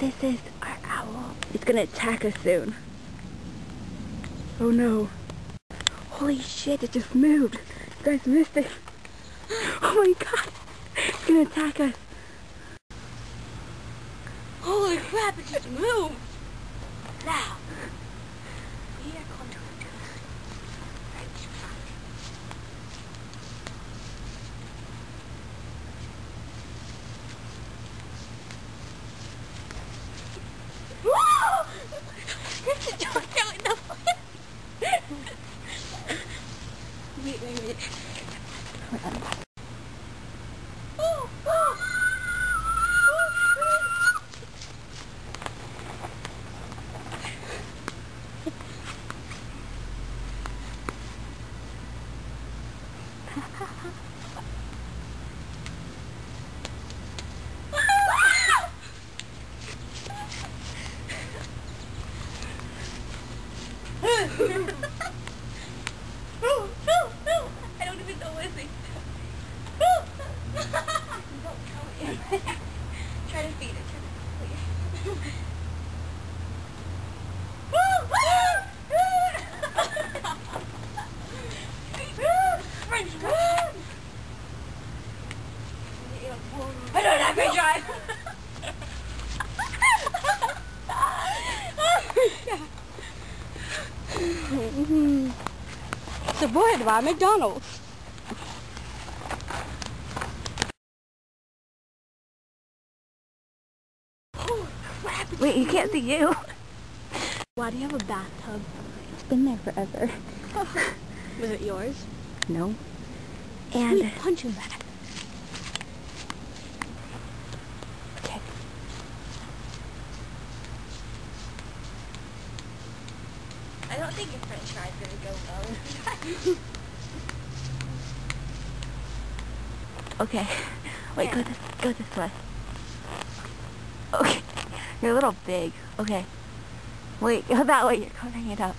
This is our owl. It's gonna attack us soon. Oh no. Holy shit, it just moved. You guys missed it. Oh my god. It's gonna attack us. Holy crap, it just moved. Now. We are going to do Whoa! Don't go in the Wait. Oh, oh. No, I don't even know what it is. Try to feed it. I don't have to drive. Supported by McDonald's. Oh crap! Wait, you can't see you. Why do you have a bathtub? It's been there forever. Was it yours? No. And punch in that. okay. I don't think your french fries gonna go well. Okay. Wait, Yeah. go this way. Okay. You're a little big. Okay. Wait, go that way. You're covering it up.